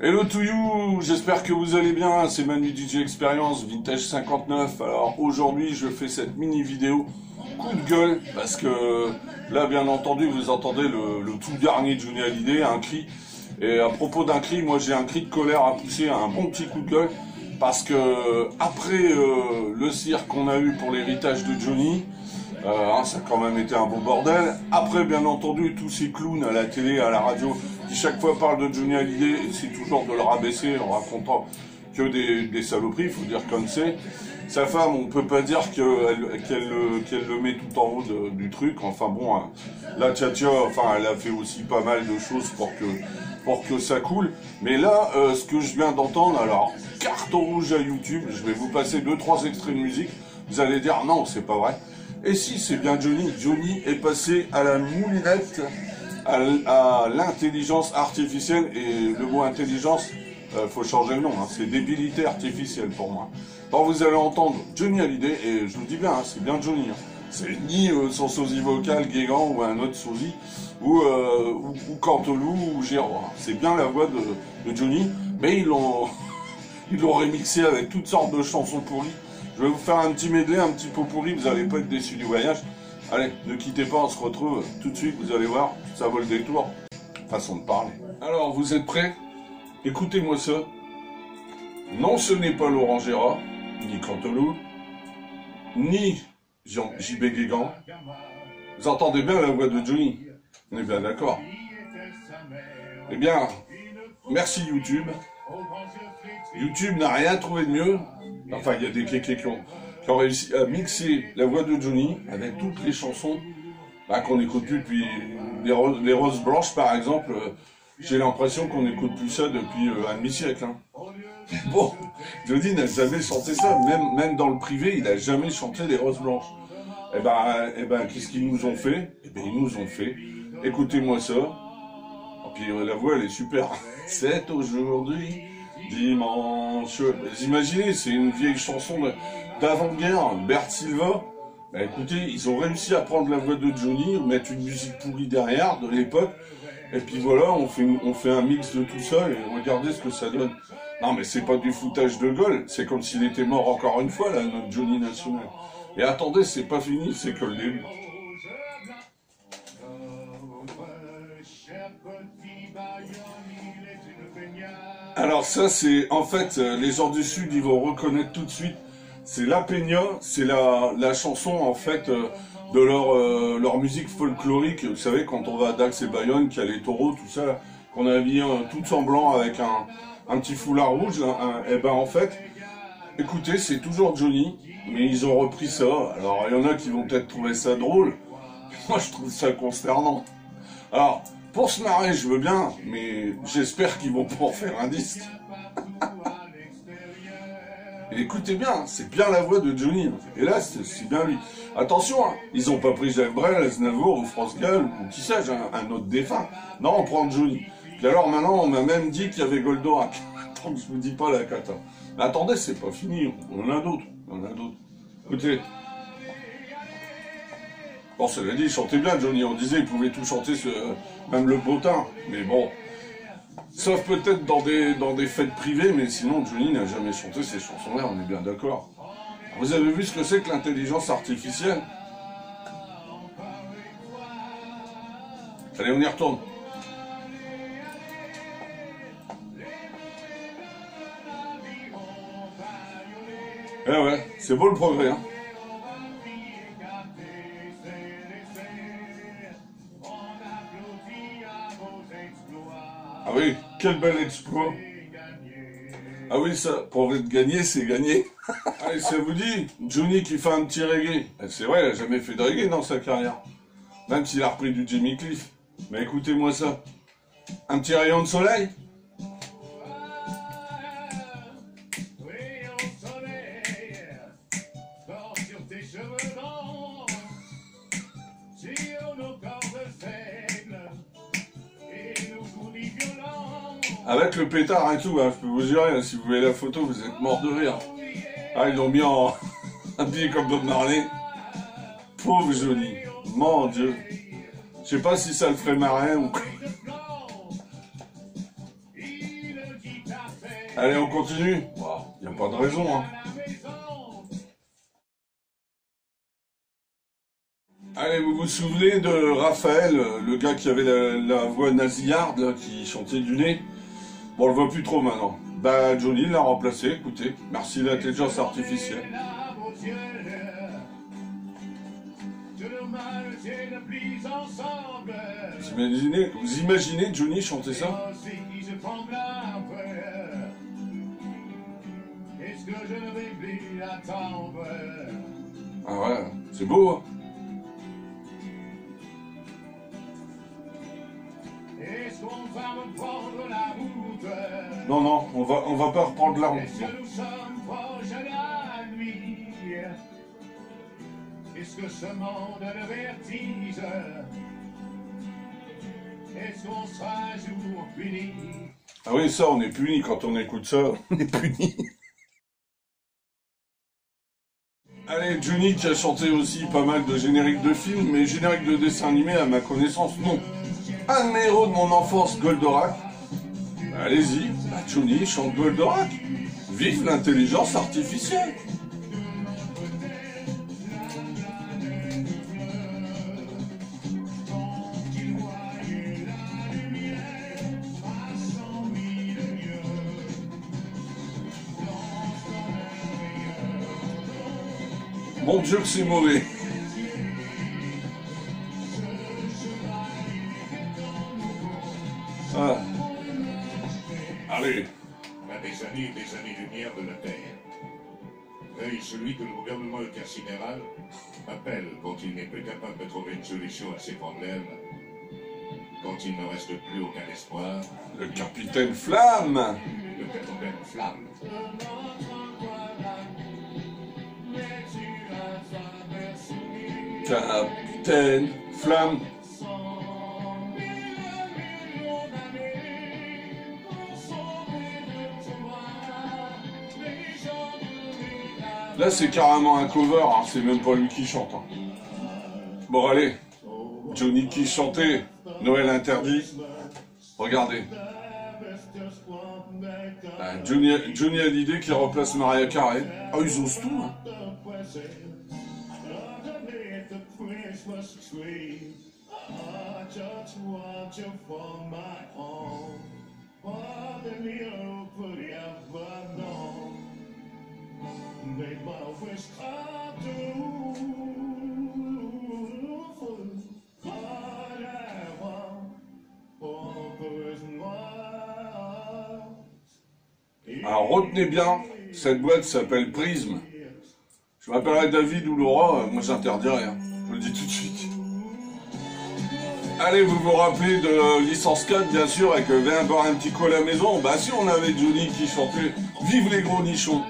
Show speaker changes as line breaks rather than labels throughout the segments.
Hello to you, j'espère que vous allez bien, c'est Manu DJ Experience, Vintage 59. Alors aujourd'hui je fais cette mini vidéo coup de gueule, parce que là bien entendu vous entendez le tout dernier de Johnny Hallyday, un cri. Et à propos d'un cri, moi j'ai un cri de colère à pousser, un bon petit coup de gueule, parce que après le cirque qu'on a eu pour l'héritage de Johnny, ça a quand même été un beau bordel. Après, bien entendu, tous ces clowns à la télé, à la radio, qui chaque fois parlent de Johnny Hallyday, et c'est toujours de le rabaisser en racontant que des saloperies, il faut dire comme c'est. Sa femme, on peut pas dire qu'elle le met tout en haut du truc. Enfin bon, hein, la Tcha-Tcha, enfin, elle a fait aussi pas mal de choses pour que ça coule. Mais là, ce que je viens d'entendre, alors, carton rouge à YouTube, je vais vous passer 2-3 extraits de musique. Vous allez dire, non, c'est pas vrai. Et si, c'est bien Johnny. Johnny est passé à la moulinette, à l'intelligence artificielle. Et le mot intelligence, faut changer le nom, hein, c'est débilité artificielle pour moi. Alors vous allez entendre Johnny Hallyday, et je vous dis bien, hein, c'est bien Johnny. Hein. C'est ni son sosie vocal Guégan ou un autre sosie, ou Canteloup ou Géraud. Hein. C'est bien la voix de Johnny, mais ils l'ont remixé avec toutes sortes de chansons pourries. Je vais vous faire un petit medley, un petit pot pourri, vous n'allez pas être déçus du voyage. Allez, ne quittez pas, on se retrouve tout de suite, vous allez voir, ça vaut le détour. Façon de parler. Alors, vous êtes prêts? Écoutez-moi ça. Non, ce n'est pas Laurent Gérard, ni Canteloup, ni JB Guégan. Vous entendez bien la voix de Johnny? On est bien d'accord. Eh bien, merci YouTube. YouTube n'a rien trouvé de mieux. Enfin, il y a des kékés qui ont réussi à mixer la voix de Johnny avec toutes les chansons qu'on n'écoute plus depuis les Roses Blanches, par exemple. J'ai l'impression qu'on n'écoute plus ça depuis un demi-siècle. Hein. Bon, Johnny n'a jamais chanté ça. Même dans le privé, il n'a jamais chanté les Roses Blanches. Eh ben, qu'est-ce qu'ils nous ont fait? Eh ben, ils nous ont fait. Écoutez-moi ça. Et puis la voix, elle est super. C'est aujourd'hui dimanche. Vous imaginez, c'est une vieille chanson d'avant-guerre, Bert Silva. Bah écoutez, ils ont réussi à prendre la voix de Johnny, mettre une musique pourrie derrière de l'époque, et puis voilà, on fait un mix de tout ça, et regardez ce que ça donne. Non mais c'est pas du foutage de gueule, c'est comme s'il était mort encore une fois, là, notre Johnny national. Et attendez, c'est pas fini, c'est que le début. Alors ça c'est, en fait, les gens du Sud, ils vont reconnaître tout de suite, c'est La Peña, c'est la chanson, en fait, de leur musique folklorique. Vous savez, quand on va à Dax et Bayonne, qu'il y a les taureaux, tout ça, qu'on a habillé tout en blanc avec un petit foulard rouge, et ben en fait, écoutez, c'est toujours Johnny, mais ils ont repris ça. Alors il y en a qui vont peut-être trouver ça drôle, moi je trouve ça consternant. Alors, pour se marrer, je veux bien, mais j'espère qu'ils vont pas en faire un disque. Et écoutez bien, c'est bien la voix de Johnny. Et là, c'est bien lui. Attention, hein, ils ont pas pris Jacques Brel, Aznavour ou France Gall, ou qui sais-je, un autre défunt. Non, on prend Johnny. Puis alors maintenant, on m'a même dit qu'il y avait Goldorak. Donc je vous dis pas la cata. Mais attendez, c'est pas fini, on en a d'autres. Écoutez. Bon, cela dit, il chantait bien, Johnny. On disait, il pouvait tout chanter, même le bottin. Mais bon, sauf peut-être dans des fêtes privées, mais sinon, Johnny n'a jamais chanté ces chansons-là, on est bien d'accord. Vous avez vu ce que c'est que l'intelligence artificielle? Allez, on y retourne. Eh ouais, c'est beau le progrès, hein. Ah oui, quel bel exploit. Ah oui, ça, pour être gagné, c'est gagné. Allez, ça vous dit, Johnny qui fait un petit reggae. C'est vrai, il n'a jamais fait de reggae dans sa carrière. Même s'il a repris du Jimmy Cliff. Mais écoutez-moi ça. Un petit rayon de soleil. Avec le pétard et tout, hein, je peux vous dire, si vous voyez la photo, vous êtes mort de rire. Ah, ils l'ont mis en habillé comme Bob Marley. Pauvre Johnny, mon Dieu. Je sais pas si ça le ferait marrer ou quoi. Allez, on continue. Il n'y a pas de raison, hein. Allez, vous vous souvenez de Raphaël, le gars qui avait la voix nasillarde, là, qui chantait du nez? Bon, on le voit plus trop maintenant. Bah, Johnny l'a remplacé, écoutez. Merci l'intelligence artificielle. Vous imaginez Johnny chanter ça? Ah ouais, c'est beau, hein? Non, non, on va pas reprendre la route. Est-ce que ce monde le vertige? Est-ce qu'on sera un jour puni? Ah oui, ça, on est puni quand on écoute ça, on est puni. Allez, Johnny qui a chanté aussi pas mal de génériques de films, mais génériques de dessins animés, à ma connaissance, non. Un héros de mon enfance, Goldorak. Allez-y, Johnny chante Goldorak. Vive l'intelligence artificielle. Mon Dieu que c'est mauvais. Ah. Allez.
On a des années-lumière de la Terre. Veille celui que le gouvernement intersidéral appelle quand il n'est plus capable de trouver une solution à ses problèmes, quand il ne reste plus aucun espoir.
Le capitaine Flamme.
Le capitaine Flamme.
Capitaine Flamme. Là, c'est carrément un cover, hein. C'est même pas lui qui chante. Hein. Bon, allez. Johnny qui chantait Noël interdit. Regardez. Johnny Hallyday qui remplace Mariah Carey. Ah, ils osent tout. Hein. Alors retenez bien, cette boîte s'appelle Prism. Je m'appellerai David ou Laura, moi j'interdis rien, je vous le dis tout de suite. Allez, vous vous rappelez de Licence 4 bien sûr, avec Viens boire un petit coup à la maison. Bah si, on avait Johnny qui chantait Vive les gros nichons.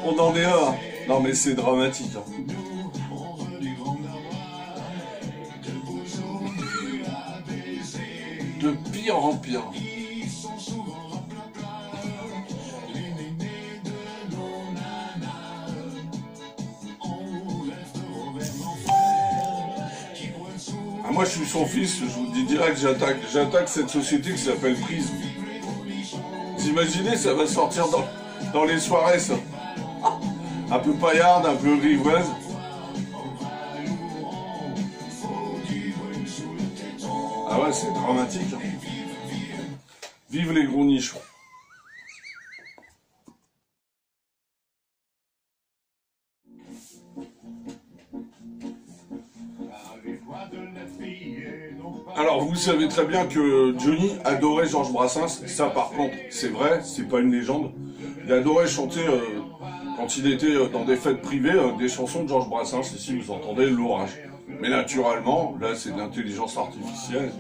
On en est là. Non mais c'est dramatique. Hein. De pire en pire. Ah, moi je suis son fils, je vous dis direct, j'attaque cette société qui s'appelle Prism. Vous imaginez, ça va sortir dans les soirées ça. Un peu paillarde, un peu rivoise. Ah ouais, c'est dramatique. Hein. Vive les gros nichons. Alors, vous savez très bien que Johnny adorait Georges Brassens. Ça, par contre, c'est vrai, c'est pas une légende. Il adorait chanter, quand il était dans des fêtes privées, des chansons de Georges Brassens. Ici, vous entendez l'orage. Mais naturellement, là, c'est de l'intelligence artificielle.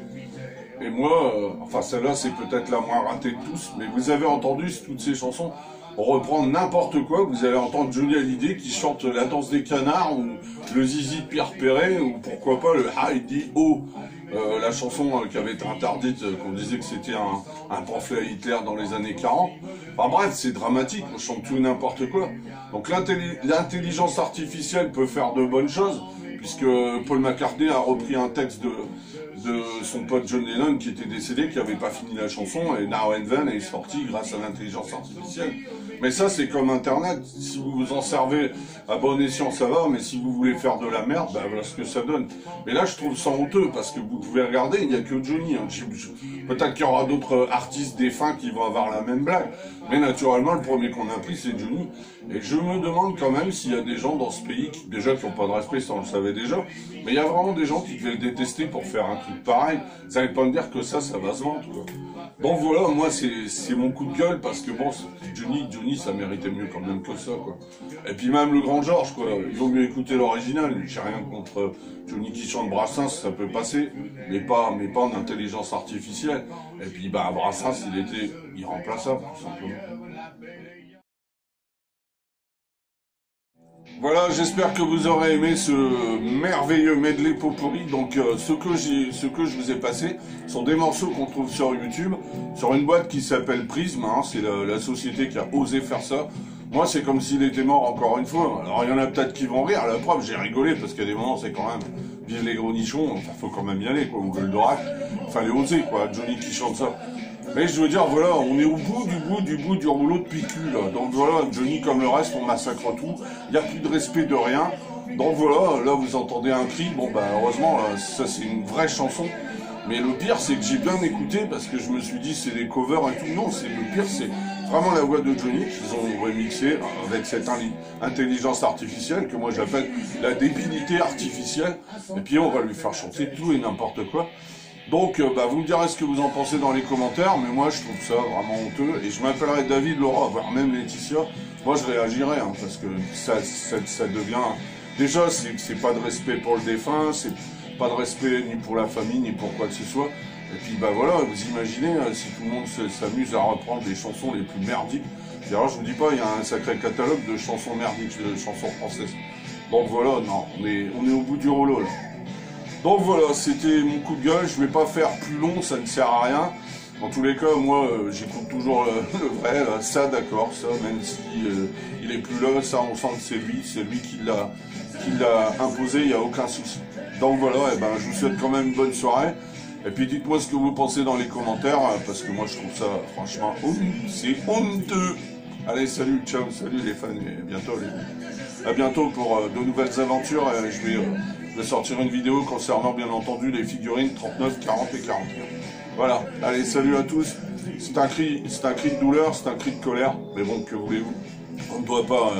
Et moi, enfin, celle-là, c'est peut-être la moins ratée de tous. Mais vous avez entendu toutes ces chansons reprendre n'importe quoi. Vous allez entendre Johnny Hallyday qui chante La danse des canards, ou le Zizi de Pierre Perret, ou pourquoi pas le Heidi Ho. La chanson qui avait été interdite, qu'on disait que c'était un pamphlet à Hitler dans les années 40. Enfin bref, c'est dramatique, on chante tout et n'importe quoi. Donc l'intelligence artificielle peut faire de bonnes choses, puisque Paul McCartney a repris un texte de son pote John Lennon qui était décédé, qui avait pas fini la chanson, et Now and Then est sorti grâce à l'intelligence artificielle. Mais ça, c'est comme Internet. Si vous vous en servez à bon escient, ça va, mais si vous voulez faire de la merde, bah voilà ce que ça donne. Mais là, je trouve ça honteux, parce que vous pouvez regarder, il n'y a que Johnny. Hein. Peut-être qu'il y aura d'autres artistes défunts qui vont avoir la même blague. Mais naturellement, le premier qu'on a pris, c'est Johnny. Et je me demande quand même s'il y a des gens dans ce pays qui, déjà, qui n'ont pas de respect, ça on le savait déjà. Mais il y a vraiment des gens qui devaient le détester pour faire un truc pareil. Ça ne veut pas me dire que ça va se vendre, quoi. Donc voilà, moi, c'est mon coup de gueule, parce que bon, Johnny, ça méritait mieux quand même que ça, quoi. Et puis même le grand Georges, quoi. Il vaut mieux écouter l'original. J'ai rien contre Johnny qui chante Brassens, ça peut passer, mais pas en intelligence artificielle. Et puis, bah, Brassens, il était irremplaçable, tout simplement. Voilà, j'espère que vous aurez aimé ce merveilleux medley pot-pourri. Donc, ce que je vous ai passé sont des morceaux qu'on trouve sur YouTube, sur une boîte qui s'appelle Prism, hein, c'est la société qui a osé faire ça. Moi, c'est comme s'il était mort encore une fois. Alors, il y en a peut-être qui vont rire. La preuve, j'ai rigolé, parce qu'il y a des moments, c'est quand même, vive les gros nichons, enfin, faut quand même y aller, quoi, ou Goldorak. Fallait oser, quoi, Johnny qui chante ça. Mais je veux dire, voilà, on est au bout du rouleau de PQ, là. Donc voilà, Johnny, comme le reste, on massacre tout. Il n'y a plus de respect de rien. Donc voilà, là, vous entendez un cri. Bon, bah, heureusement, ça, c'est une vraie chanson. Mais le pire, c'est que j'ai bien écouté, parce que je me suis dit, c'est des covers et tout. Non, le pire, c'est vraiment la voix de Johnny qu'ils ont remixé avec cette intelligence artificielle que moi j'appelle la débilité artificielle. Et puis, on va lui faire chanter tout et n'importe quoi. Donc, bah, vous me direz ce que vous en pensez dans les commentaires, mais moi, je trouve ça vraiment honteux. Et je m'appellerai David, Laura, voire même Laetitia. Moi, je réagirais, hein, parce que ça devient... Déjà, c'est pas de respect pour le défunt, c'est pas de respect ni pour la famille, ni pour quoi que ce soit. Et puis, bah voilà, vous imaginez, si tout le monde s'amuse à reprendre les chansons les plus merdiques. D'ailleurs, je vous dis pas, il y a un sacré catalogue de chansons merdiques, de chansons françaises. Donc voilà, non, on est au bout du rouleau, là. Donc voilà, c'était mon coup de gueule, je vais pas faire plus long, ça ne sert à rien. En tous les cas, moi, j'écoute toujours le vrai, là. Ça d'accord, ça, même si il est plus là, ça on sent que c'est lui qui l'a imposé, il n'y a aucun souci. Donc voilà, et ben, je vous souhaite quand même une bonne soirée. Et puis dites-moi ce que vous pensez dans les commentaires, parce que moi je trouve ça franchement c'est honteux. Allez, salut, ciao, salut les fans, et à bientôt pour de nouvelles aventures. Je vais sortir une vidéo concernant bien entendu les figurines 39, 40 et 41. Voilà, allez, salut à tous. C'est un cri de douleur, c'est un cri de colère, mais bon, que voulez-vous? On ne doit pas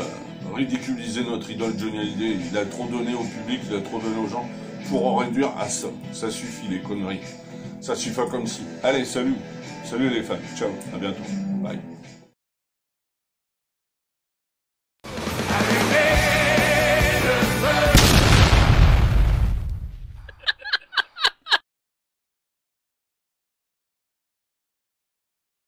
ridiculiser notre idole Johnny Hallyday. Il a trop donné au public, il a trop donné aux gens pour en réduire à ça. Ça suffit les conneries. Ça suffit comme si. Allez, salut les fans. Ciao, à bientôt. Bye.